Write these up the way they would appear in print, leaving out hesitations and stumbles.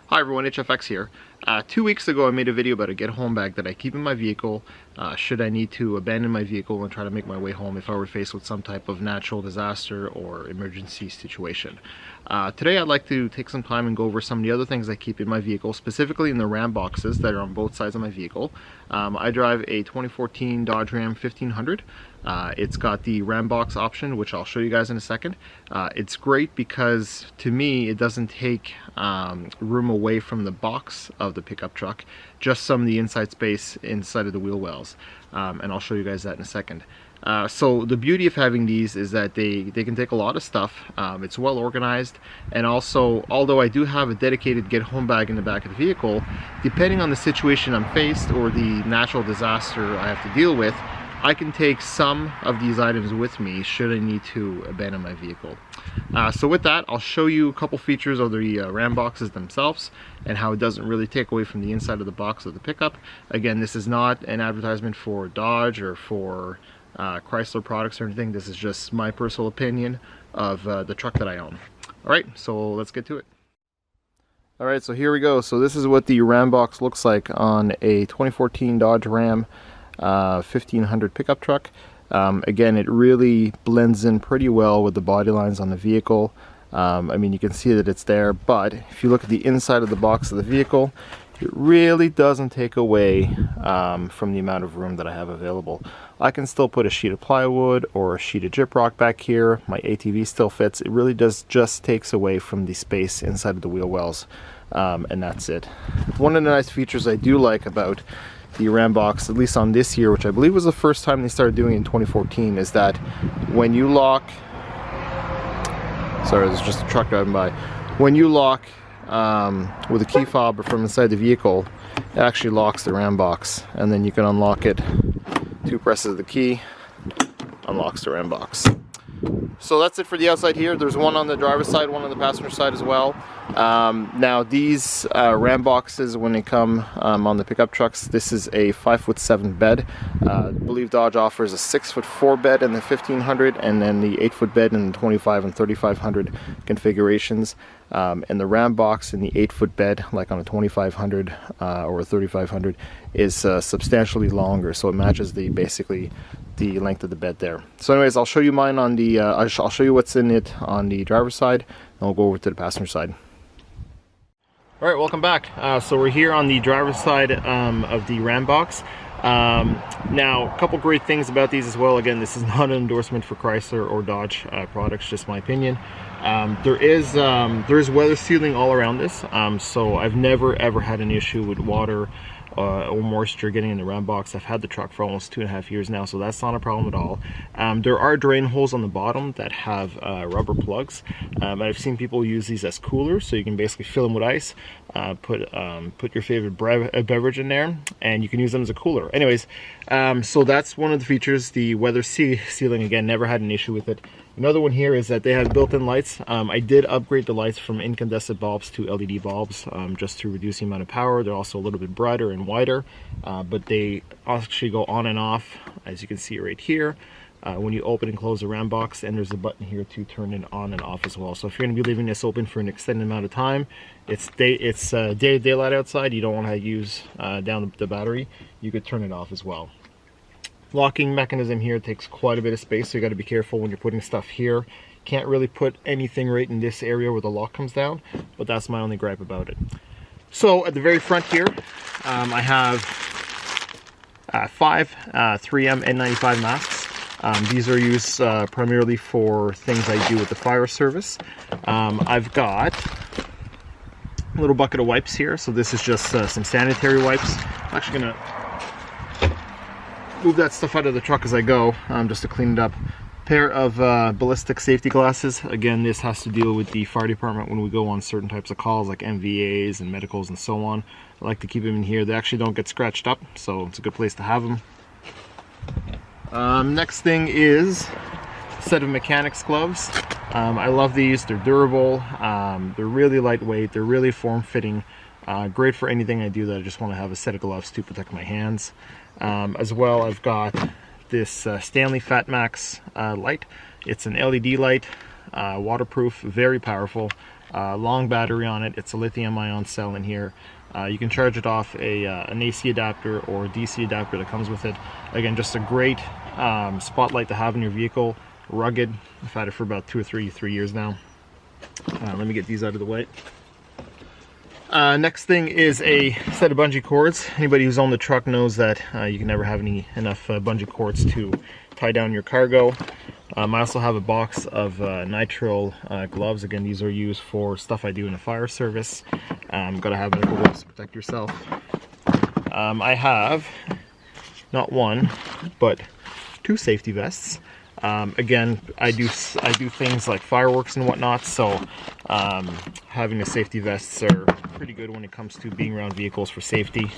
Hi everyone, HFX here. 2 weeks ago I made a video about a get home bag that I keep in my vehicle should I need to abandon my vehicle and try to make my way home if I were faced with some type of natural disaster or emergency situation. Today I'd like to take some time and go over some of the other things I keep in my vehicle, specifically in the Ram boxes that are on both sides of my vehicle. I drive a 2014 Dodge Ram 1500. It's got the Ram box option, which I'll show you guys in a second. It's great because to me it doesn't take room away from the box of the pickup truck, just some of the inside space inside of the wheel wells, and I'll show you guys that in a second. So the beauty of having these is that they can take a lot of stuff. It's well organized, and also, although I do have a dedicated get home bag in the back of the vehicle, depending on the situation I'm faced or the natural disaster I have to deal with, I can take some of these items with me should I need to abandon my vehicle. So with that, I'll show you a couple features of the Ram boxes themselves and how it doesn't really take away from the inside of the box of the pickup. Again, this is not an advertisement for Dodge or for Chrysler products or anything. This is just my personal opinion of the truck that I own. Alright, so let's get to it. Alright, so here we go. So this is what the Ram box looks like on a 2014 Dodge Ram 1500 pickup truck. Again, it really blends in pretty well with the body lines on the vehicle. I mean, you can see that it's there, but if you look at the inside of the box of the vehicle, it really doesn't take away from the amount of room that I have available. I can still put a sheet of plywood or a sheet of gyprock back here. My ATV still fits. It really just takes away from the space inside of the wheel wells, and that's it. One of the nice features I do like about the Ram box, at least on this year, which I believe was the first time they started doing it in 2014, is that when you lock, sorry, there's just a truck driving by, when you lock with a key fob from inside the vehicle, it actually locks the Ram box, and then you can unlock it. 2 presses of the key unlocks the Ram box. So that's it for the outside here. There's one on the driver's side, one on the passenger side as well. Now these Ram boxes, when they come on the pickup trucks, this is a 5'7" bed. I believe Dodge offers a 6'4" bed in the 1500, and then the 8-foot bed in the 25 and 3500 configurations. And the Ram box in the 8-foot bed, like on a 2500 or a 3500, is substantially longer, so it matches basically the length of the bed there. So anyways, I'll show you mine on the I'll show you what's in it on the driver's side, and we'll go over to the passenger side. Alright, welcome back. So we're here on the driver's side of the Ram box. Now, a couple great things about these as well. Again, this is not an endorsement for Chrysler or Dodge products, just my opinion. There is weather sealing all around this, so I've never ever had an issue with water or moisture getting in the Ram box. I've had the truck for almost 2.5 years now, so that's not a problem at all. There are drain holes on the bottom that have rubber plugs. I've seen people use these as coolers, so you can basically fill them with ice, put your favorite beverage in there, and you can use them as a cooler. Anyways, so that's one of the features. The weather sealing, again, never had an issue with it. Another one here is that they have built-in lights. I did upgrade the lights from incandescent bulbs to LED bulbs just to reduce the amount of power. They're also a little bit brighter and wider, but they actually go on and off, as you can see right here, when you open and close the Ram box, and there's a button here to turn it on and off as well. So if you're going to be leaving this open for an extended amount of time, it's daylight outside, you don't want to use down the battery, you could turn it off as well. Locking mechanism here takes quite a bit of space, so you got to be careful when you're putting stuff here. Can't really put anything right in this area where the lock comes down, but that's my only gripe about it. So at the very front here, I have 5 3M N95 masks. These are used primarily for things I do with the fire service. I've got a little bucket of wipes here, so this is just some sanitary wipes. I'm actually gonna move that stuff out of the truck as I go, just to clean it up. Pair of ballistic safety glasses. Again, this has to deal with the fire department when we go on certain types of calls, like MVAs and medicals and so on. I like to keep them in here. They actually don't get scratched up, so it's a good place to have them. Next thing is a set of mechanics gloves. I love these. They're durable. They're really lightweight. They're really form-fitting. Great for anything I do that I just want to have a set of gloves to protect my hands. As well, I've got this Stanley Fat Max light. It's an LED light. waterproof, very powerful, long battery on it. It's a lithium-ion cell in here. You can charge it off an AC adapter or DC adapter that comes with it. Again, just a great spotlight to have in your vehicle. Rugged. I've had it for about 2 or 3 years now. Let me get these out of the way. Next thing is a set of bungee cords. Anybody who's owned the truck knows that you can never have enough bungee cords to tie down your cargo. I also have a box of nitrile gloves. Again, these are used for stuff I do in the fire service. Gotta have medical gloves to protect yourself. I have not one, but 2 safety vests. Again, I do things like fireworks and whatnot, so having the safety vests are pretty good when it comes to being around vehicles for safety.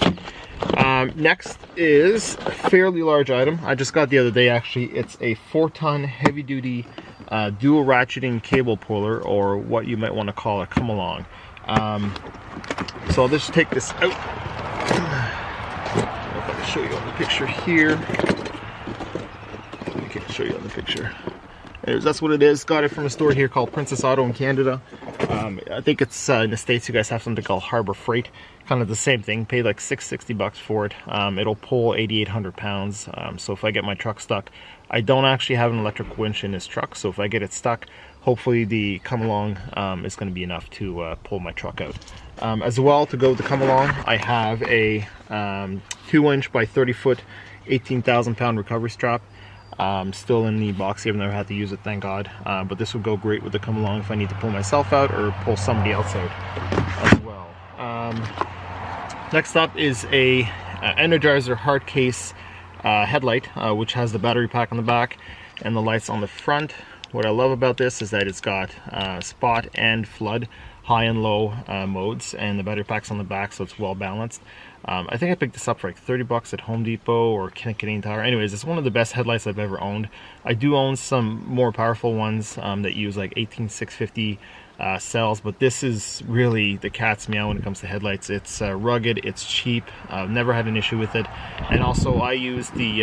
Next is a fairly large item. I just got the other day, actually. It's a 4-ton heavy-duty dual ratcheting cable puller, or what you might want to call a come-along. So I'll just take this out. I don't know if I can show you on the picture here. I can't show you on the picture. Anyways, that's what it is. Got it from a store here called Princess Auto in Canada. I think it's in the States you guys have something called Harbor Freight. Kind of the same thing. Paid like $660 for it. It'll pull 8,800 pounds. So if I get my truck stuck, I don't actually have an electric winch in this truck. So if I get it stuck, hopefully the come along is going to be enough to pull my truck out. As well, to go with the come along, I have a 2-inch by 30-foot, 18,000 pound recovery strap. Still in the box here. I've never had to use it, thank God. But this would go great with the come along if I need to pull myself out or pull somebody else out as well. Next up is a Energizer hard case headlight, which has the battery pack on the back and the lights on the front. What I love about this is that it's got spot and flood, high and low modes, and the battery pack's on the back, so it's well balanced. I think I picked this up for like 30 bucks at Home Depot or Canadian Tire. Anyways, it's one of the best headlights I've ever owned. I do own some more powerful ones that use like 18650 cells, but this is really the cat's meow when it comes to headlights. It's rugged, it's cheap, I've never had an issue with it. And also I use the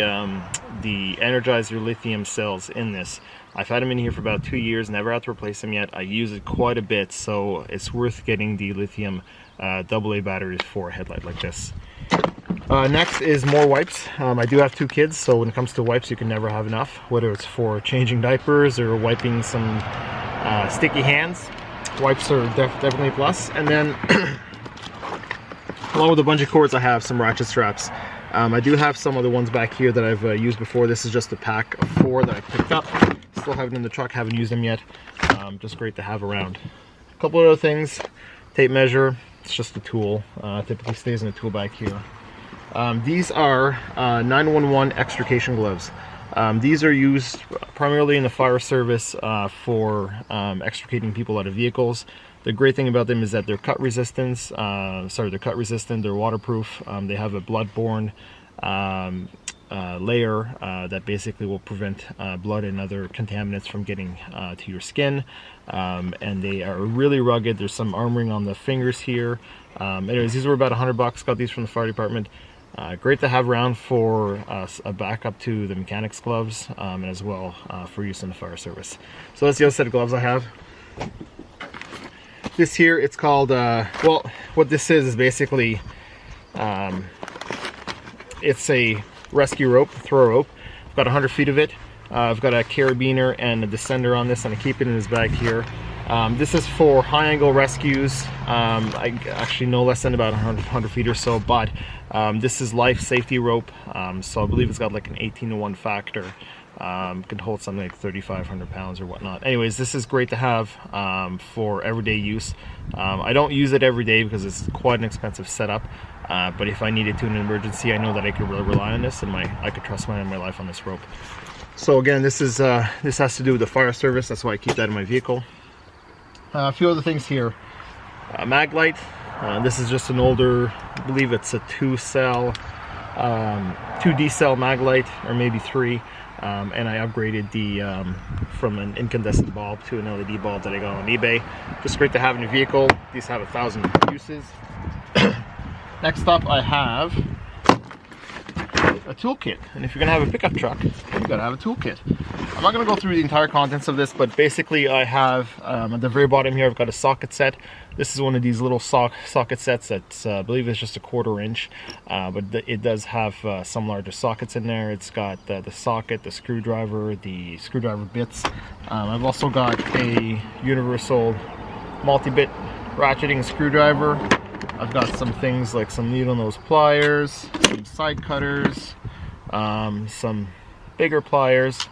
Energizer lithium cells in this. I've had them in here for about 2 years, never had to replace them yet. I use it quite a bit, so it's worth getting the lithium AA batteries for a headlight like this. Next is more wipes. I do have 2 kids, so when it comes to wipes, you can never have enough, whether it's for changing diapers or wiping some sticky hands. Wipes are definitely a plus. And then, along with a bunch of cords, I have some ratchet straps. I do have some other ones back here that I've used before. This is just a pack of 4 that I picked up. Still have it in the truck, haven't used them yet. Just great to have around. A couple other things. Tape measure, it's just a tool. Typically stays in a tool bag here. These are 911 extrication gloves. These are used primarily in the fire service for extricating people out of vehicles. The great thing about them is that they're cut resistant, they're waterproof, they have a blood-borne layer that basically will prevent blood and other contaminants from getting to your skin, and they are really rugged. There's some armoring on the fingers here. Anyways, these were about $100. Got these from the fire department. Great to have around for a backup to the mechanics gloves, and as well for use in the fire service. So that's the other set of gloves I have. This here, it's called, well, what this is basically, it's a rescue rope, throw rope. I've got 100 feet of it. I've got a carabiner and a descender on this, and I keep it in this bag here. This is for high angle rescues. I actually know less than about 100 feet or so, but this is life safety rope. So I believe it's got like an 18-to-1 factor. Can hold something like 3,500 pounds or whatnot. Anyways, this is great to have for everyday use. I don't use it every day because it's quite an expensive setup. But if I needed to in an emergency, I know that I could really rely on this, and I could trust my life on this rope. So again, this has to do with the fire service. That's why I keep that in my vehicle. A few other things here. Mag light. This is just an older, I believe it's a 2D cell mag light, or maybe 3. And I upgraded from an incandescent bulb to an LED bulb that I got on eBay. Just great to have in your vehicle. These have 1,000 uses. Next up, I have a toolkit. And if you're gonna have a pickup truck, you gotta have a toolkit. I'm not gonna go through the entire contents of this, but basically I have, at the very bottom here, I've got a socket set. This is one of these little socket sets that's, I believe it's just a 1/4 inch, but it does have some larger sockets in there. It's got the socket, the screwdriver bits. I've also got a universal multi-bit ratcheting screwdriver. I've got some things like some needle nose pliers, some side cutters, some bigger pliers.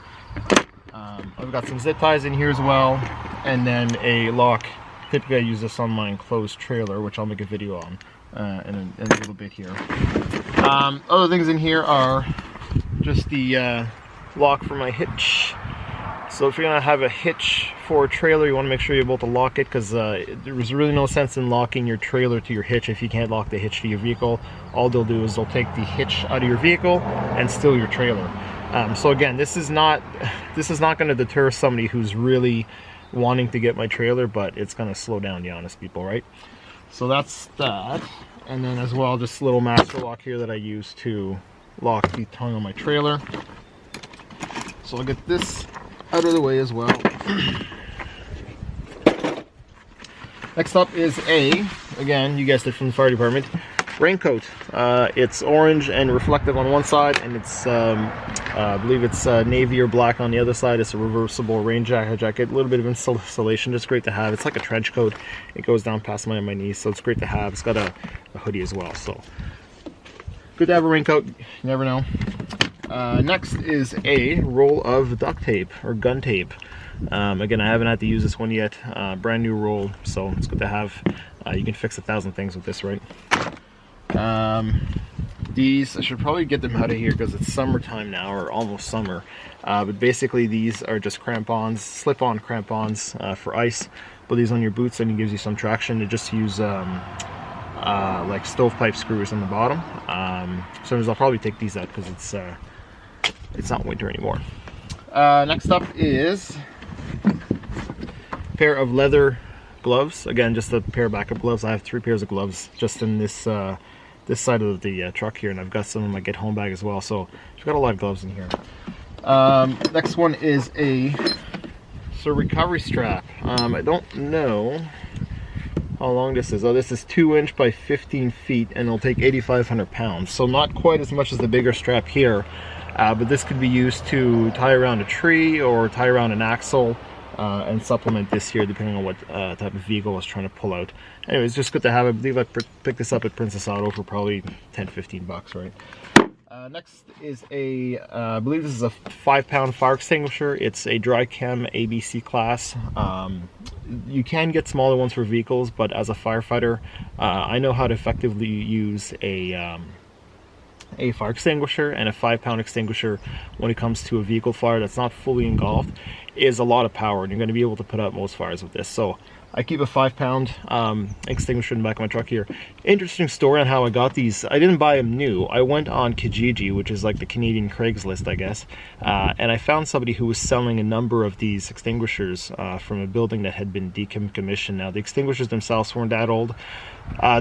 I've got some zip ties in here as well, and then a lock. Typically I use this on my enclosed trailer, which I'll make a video on in a little bit here. Other things in here are just the lock for my hitch. So if you're gonna have a hitch for a trailer, you want to make sure you're able to lock it, because there's really no sense in locking your trailer to your hitch if you can't lock the hitch to your vehicle. All they'll do is they'll take the hitch out of your vehicle and steal your trailer. So again, this is not going to deter somebody who's really wanting to get my trailer, but it's going to slow down the honest people, right? So that's that. And then as well, just a little master lock here that I use to lock the tongue on my trailer. So I'll get this out of the way as well. Next up is again, you guessed it, from the fire department, raincoat. It's orange and reflective on one side, and it's I believe it's navy or black on the other side. It's a reversible rain jacket, a little bit of insulation, just great to have. It's like a trench coat. It goes down past my knees, so it's great to have. It's got a hoodie as well, so good to have a raincoat. You never know. Next is a roll of duct tape or gun tape. Again, I haven't had to use this one yet. Brand new roll, so it's good to have. You can fix 1,000 things with this, right? These, I should probably get them out of here because it's summertime now, or almost summer. But basically these are just crampons, slip-on crampons for ice. Put these on your boots and it gives you some traction. To just use like stovepipe screws on the bottom. So I'll probably take these out because it's not winter anymore. Next up is a pair of leather gloves. Again, just a pair of backup gloves. I have 3 pairs of gloves just in this this side of the truck here, and I've got some in my get home bag as well, so I've got a lot of gloves in here. Next one is a recovery strap. I don't know how long this is. Oh, this is 2 inch by 15 feet, and it'll take 8,500 pounds, so not quite as much as the bigger strap here, but this could be used to tie around a tree or tie around an axle, and supplement this here depending on what type of vehicle I was trying to pull out. Anyways, just good to have. I believe I picked this up at Princess Auto for probably 10-15 bucks, right? Next is I believe this is a 5-pound fire extinguisher. It's a dry chem ABC class. You can get smaller ones for vehicles, but as a firefighter, I know how to effectively use a fire extinguisher, and a 5-pound extinguisher when it comes to a vehicle fire that's not fully engulfed is a lot of power, and you're going to be able to put out most fires with this. So I keep a 5-pound extinguisher in the back of my truck here. Interesting story on how I got these. I didn't buy them new. I went on Kijiji, which is like the Canadian Craigslist, I guess, and I found somebody who was selling a number of these extinguishers from a building that had been decommissioned. Now, the extinguishers themselves weren't that old.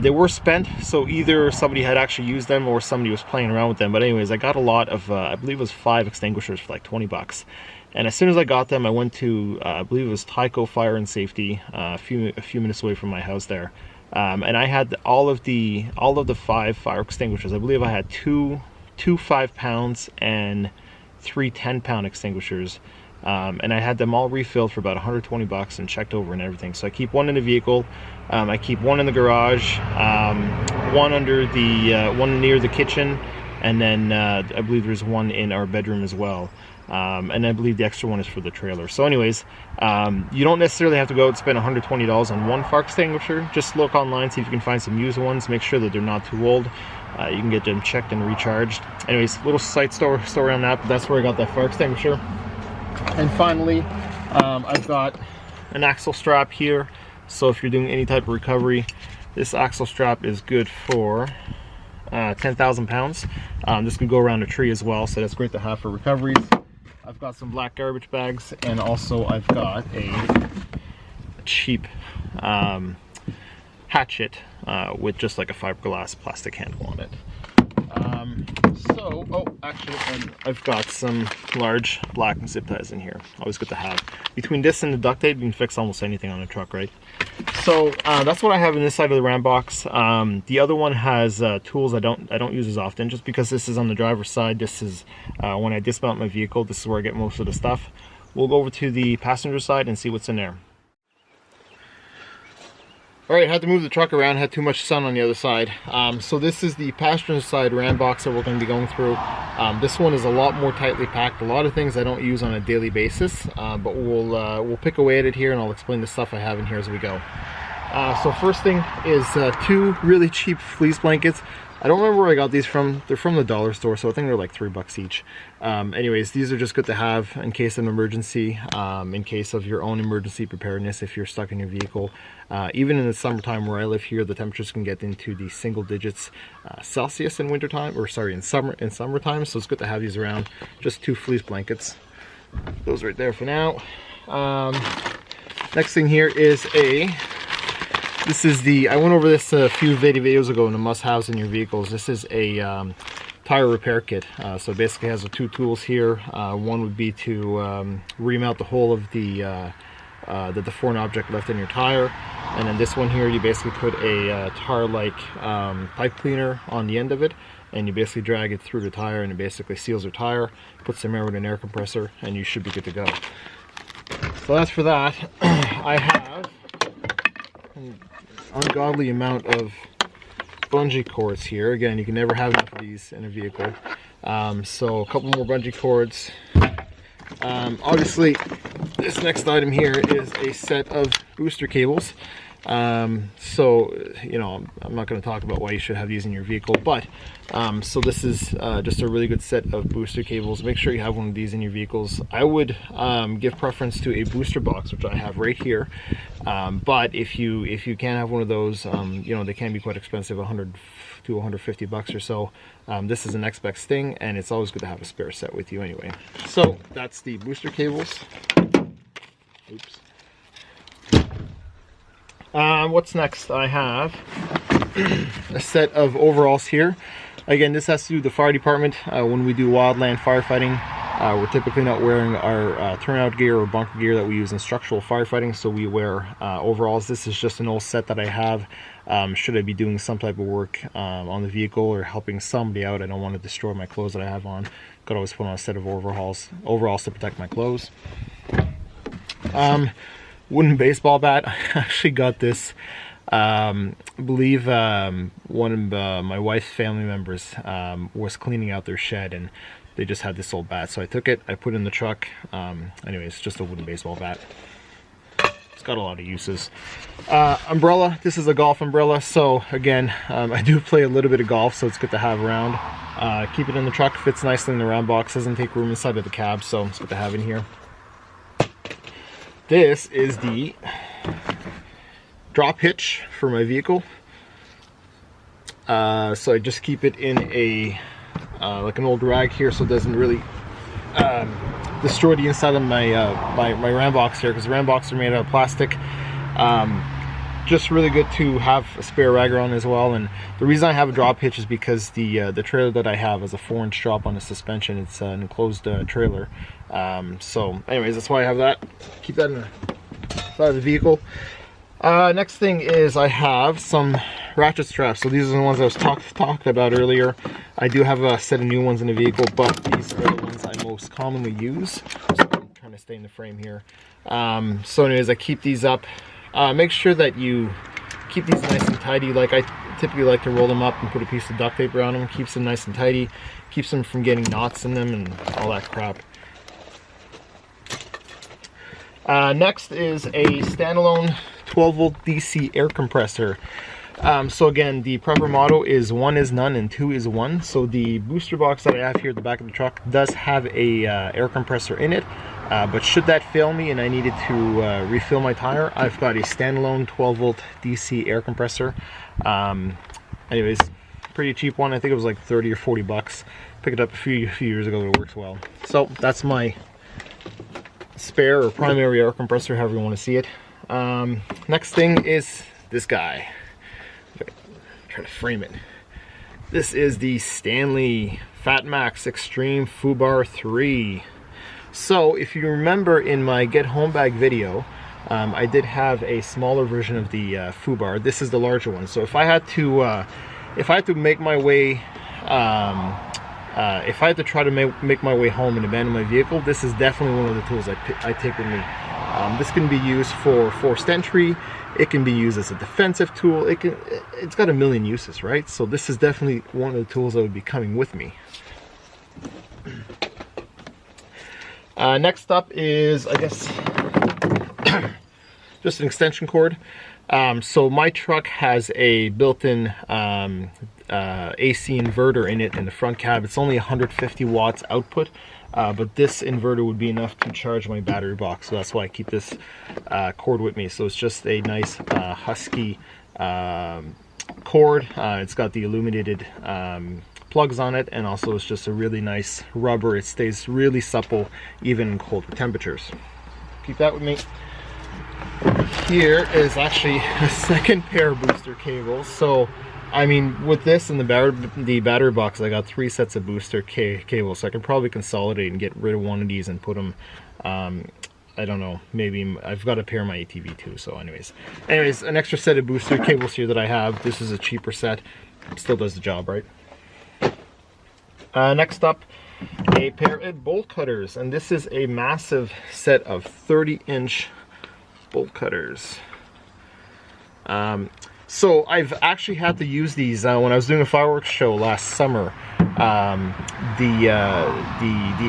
They were spent, so either somebody had actually used them or somebody was playing around with them. But anyways, I got a lot of, I believe it was 5 extinguishers for like 20 bucks. And as soon as I got them, I went to, I believe it was Tyco Fire and Safety, a few minutes away from my house there. And I had all of the 5 fire extinguishers. I believe I had two 5-pounds and 3 10-pound extinguishers. And I had them all refilled for about 120 bucks and checked over and everything. So I keep one in the vehicle, I keep one in the garage, one under the one near the kitchen, and then I believe there's one in our bedroom as well. And I believe the extra one is for the trailer. So anyways, you don't necessarily have to go out and spend $120 on one fire extinguisher. Just look online, see if you can find some used ones. Make sure that they're not too old. You can get them checked and recharged. Anyways, little side story on that, but that's where I got that fire extinguisher. And finally, I've got an axle strap here. So if you're doing any type of recovery, this axle strap is good for 10,000 pounds. This can go around a tree as well, so that's great to have for recoveries. I've got some black garbage bags, and also I've got a cheap hatchet with just like a fiberglass plastic handle on it. So Actually, I've got some large black zip ties in here. Always good to have. Between this and the duct tape, you can fix almost anything on a truck, right? So that's what I have in this side of the ram box. The other one has tools I don't use as often, just because this is on the driver's side. This is when I dismount my vehicle. This is where I get most of the stuff. We'll go over to the passenger side and see what's in there. Alright, had to move the truck around, had too much sun on the other side. So this is the passenger side ram box that we're going to be going through. This one is a lot more tightly packed. A lot of things I don't use on a daily basis, but we'll pick away at it here, and I'll explain the stuff I have in here as we go. So first thing is 2 really cheap fleece blankets. I don't remember where I got these from. They're from the dollar store, so I think they're like $3 each. Anyways, these are just good to have in case of an emergency, in case of your own emergency preparedness if you're stuck in your vehicle. Even in the summertime where I live here, the temperatures can get into the single digits Celsius in wintertime, or sorry, in summertime, so it's good to have these around. Just 2 fleece blankets. Those right there for now. Next thing here is this is I went over this a few videos ago in the must-haves in your vehicles. This is a tire repair kit. So it basically has the 2 tools here. One would be to remount the whole of the deformed object left in your tire. And then this one here, you basically put a tire-like pipe cleaner on the end of it, and you basically drag it through the tire, and it basically seals your tire, puts some air with an air compressor, and you should be good to go. So that's for that. I have an ungodly amount of bungee cords here. Again, you can never have enough of these in a vehicle. So a couple more bungee cords. Obviously, this next item here is a set of booster cables. So, you know, I'm not going to talk about why you should have these in your vehicle, but so this is just a really good set of booster cables. Make sure you have one of these in your vehicles. I would give preference to a booster box, which I have right here. But if you can't have one of those, you know, they can be quite expensive, 100 to 150 bucks or so. This is the next best thing, and it's always good to have a spare set with you anyway. So that's the booster cables. Oops. What's next? I have a set of overalls here. Again, this has to do with the fire department. When we do wildland firefighting, we're typically not wearing our turnout gear or bunker gear that we use in structural firefighting, so we wear overalls. This is just an old set that I have. Should I be doing some type of work on the vehicle or helping somebody out, I don't want to destroy my clothes that I have on. Could always put on a set of overalls to protect my clothes. Wooden baseball bat. I actually got this. I believe one of my wife's family members was cleaning out their shed, and they just had this old bat. So I took it, I put it in the truck. Anyways, just a wooden baseball bat. It's got a lot of uses. Umbrella. This is a golf umbrella. So again, I do play a little bit of golf, so it's good to have around. Keep it in the truck. Fits nicely in the round box. Doesn't take room inside of the cab, so it's good to have in here. This is the drop hitch for my vehicle. So I just keep it in a like an old rag here, so it doesn't really destroy the inside of my my ram box here, because the ram box are made out of plastic. Just really good to have a spare rag around as well. And the reason I have a drop hitch is because the trailer that I have has a 4-inch drop on the suspension. It's an enclosed trailer. So anyways, that's why I have that. Keep that in the side of the vehicle. Next thing is I have some ratchet straps. So these are the ones I was talking about earlier. I do have a set of new ones in the vehicle, but these are the ones I most commonly use. So I'm trying to stay in the frame here. So anyways, I keep these up. Make sure that you keep these nice and tidy. Like, I typically like to roll them up and put a piece of duct tape around them. Keeps them nice and tidy. Keeps them from getting knots in them and all that crap. Next is a standalone 12-volt DC air compressor. So again, the proper motto is 1 is none and 2 is 1. So the booster box that I have here at the back of the truck does have a air compressor in it. But should that fail me and I needed to refill my tire, I've got a standalone 12-volt DC air compressor. Anyways, pretty cheap one. I think it was like 30 or 40 bucks. Picked it up a few years ago, but it works well. So that's my spare or primary air compressor, however you want to see it. Next thing is this guy. Try to frame it. This is the Stanley Fat Max Extreme Foobar 3. So if you remember in my Get Home Bag video, I did have a smaller version of the Foobar. This is the larger one. So if I had to make my way, if I had to try to make my way home and abandon my vehicle, this is definitely one of the tools I take with me. This can be used for forced entry. It can be used as a defensive tool. It's got a million uses, right? So this is definitely one of the tools that would be coming with me. Next up is, I guess, just an extension cord. So my truck has a built-in AC inverter in it in the front cab. It's only 150 watts output, but this inverter would be enough to charge my battery box. So that's why I keep this cord with me. So it's just a nice Husky cord. It's got the illuminated plugs on it, and also it's just a really nice rubber. It stays really supple even in colder temperatures. Keep that with me. Here is actually a second pair of booster cables. So I mean, with this and the battery box, I got 3 sets of booster cables, so I can probably consolidate and get rid of one of these and put them, I don't know, maybe I've got a pair of my ATV too. So anyways, an extra set of booster cables here that I have. This is a cheaper set, still does the job, right? Next up, a pair of bolt cutters, and this is a massive set of 30-inch bolt cutters. So I've actually had to use these when I was doing a fireworks show last summer. The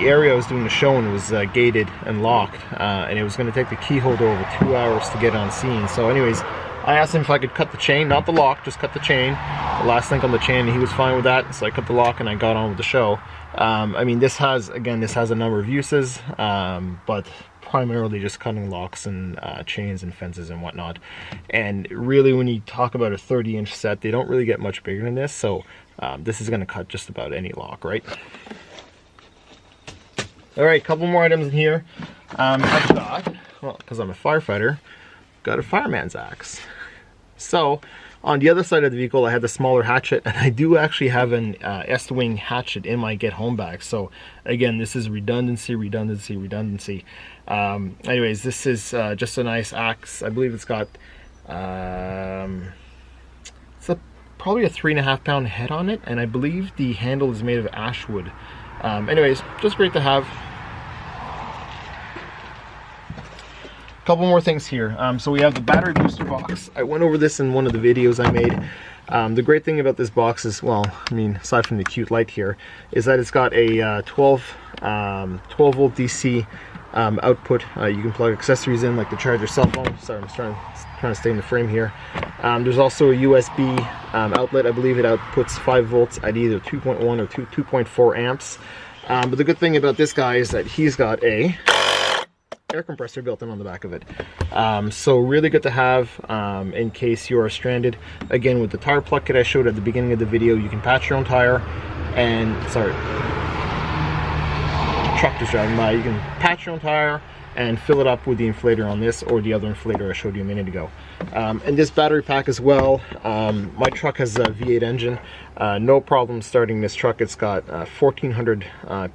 area I was doing the show in was gated and locked, and it was going to take the key holder over 2 hours to get on scene. So anyways, I asked him if I could cut the chain, not the lock, just cut the chain, the last link on the chain, and he was fine with that. So I cut the lock and I got on with the show. I mean, this has a number of uses, but primarily just cutting locks and chains and fences and whatnot. And really, when you talk about a 30-inch set, they don't really get much bigger than this. So this is going to cut just about any lock, right? All right, couple more items in here. I've got, well, because I'm a firefighter, got a fireman's axe. So on the other side of the vehicle, I had the smaller hatchet, and I do actually have an S-wing hatchet in my Get Home bag. So again, this is redundancy. Anyways, this is just a nice axe. I believe it's got probably a 3.5 pound head on it, and I believe the handle is made of ash wood. Anyways, just great to have. Couple more things here. So we have the battery booster box. I went over this in one of the videos I made. The great thing about this box is, well, I mean, aside from the cute light here, is that it's got a 12 volt DC output. You can plug accessories in, like to charge your cell phone. Sorry, I'm trying to stay in the frame here. There's also a USB outlet. I believe it outputs 5 volts at either 2.1 or 2.4 amps. But the good thing about this guy is that he's got a air compressor built in on the back of it. So really good to have in case you are stranded. Again, with the tire plug kit I showed at the beginning of the video, you can patch your own tire, and sorry, truck is driving by. You can patch your own tire and fill it up with the inflator on this or the other inflator I showed you a minute ago. And this battery pack as well. My truck has a V8 engine. No problem starting this truck. It's got 1400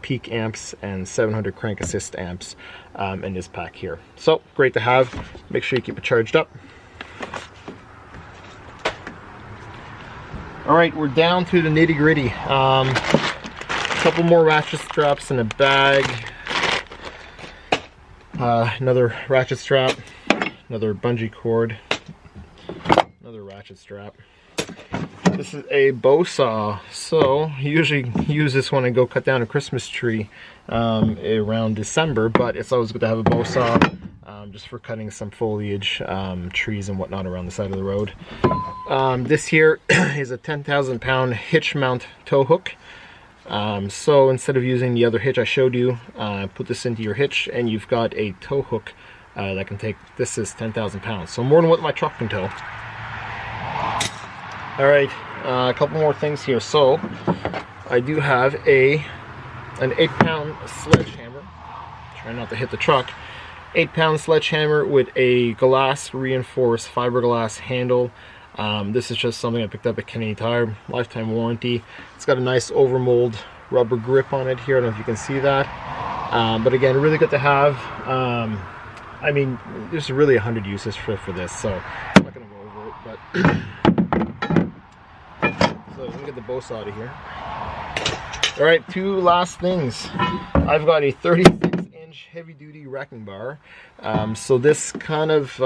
peak amps and 700 crank assist amps in this pack here. So great to have. Make sure you keep it charged up. All right, we're down to the nitty gritty. A couple more ratchet straps in a bag. Another ratchet strap, another bungee cord, another ratchet strap. This is a bow saw. So I usually use this when I go cut down a Christmas tree around December, but it's always good to have a bow saw just for cutting some foliage, trees and whatnot around the side of the road. This here is a 10,000 pound hitch mount tow hook. So instead of using the other hitch I showed you, put this into your hitch and you've got a tow hook that can take, this is 10,000 pounds, so more than what my truck can tow. All right, a couple more things here. So I do have an 8-pound sledgehammer. Try not to hit the truck. 8-pound sledgehammer with a glass reinforced fiberglass handle. This is just something I picked up at Canadian Tire, lifetime warranty. It's got a nice overmold rubber grip on it here. I don't know if you can see that. But again, really good to have. I mean, there's really 100 uses for this, so I'm not going to go over it. But so let me get the boss out of here. All right, two last things. I've got a 36-inch heavy-duty racking bar. So this kind of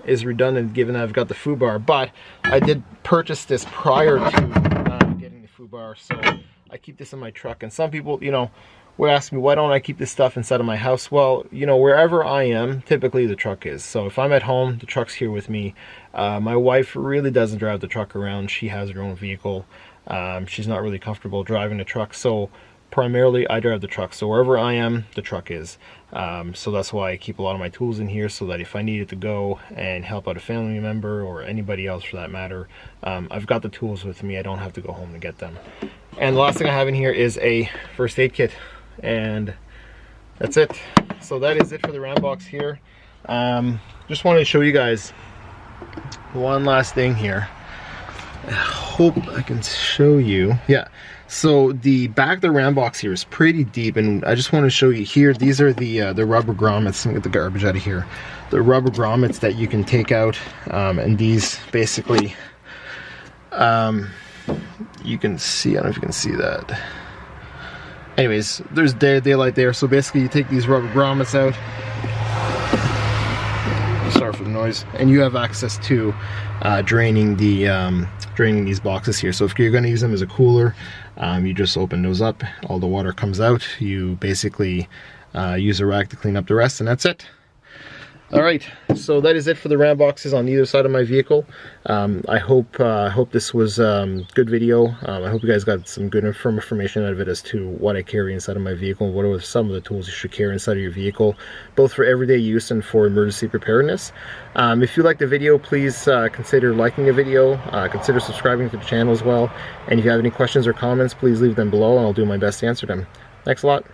is redundant given that I've got the foo bar, but I did purchase this prior to getting the foo bar, so I keep this in my truck. And some people, you know, would ask me, why don't I keep this stuff inside of my house? Well, you know, wherever I am, typically the truck is. So if I'm at home, the truck's here with me. My wife really doesn't drive the truck around. She has her own vehicle. She's not really comfortable driving a truck, so primarily I drive the truck. So wherever I am, the truck is. So that's why I keep a lot of my tools in here, so that if I needed to go and help out a family member or anybody else for that matter, I've got the tools with me. I don't have to go home to get them. And the last thing I have in here is a first aid kit, and that's it. So that is it for the Ram box here. Just wanted to show you guys one last thing here. I hope I can show you. Yeah, so the back of the Ram box here is pretty deep, and I just want to show you here. These are the rubber grommets. Let me get the garbage out of here. The rubber grommets that you can take out, and these basically, you can see. I don't know if you can see that. Anyways, there's daylight there. So basically, you take these rubber grommets out. Sorry for the noise. And you have access to draining these boxes here. So if you're going to use them as a cooler, you just open those up. All the water comes out. You basically use a rag to clean up the rest, and that's it. All right, so that is it for the Ram boxes on either side of my vehicle. I hope this was good video. I hope you guys got some good information out of it as to what I carry inside of my vehicle and what are some of the tools you should carry inside of your vehicle, both for everyday use and for emergency preparedness. If you like the video, please consider liking the video, consider subscribing to the channel as well, and if you have any questions or comments, please leave them below and I'll do my best to answer them. Thanks a lot.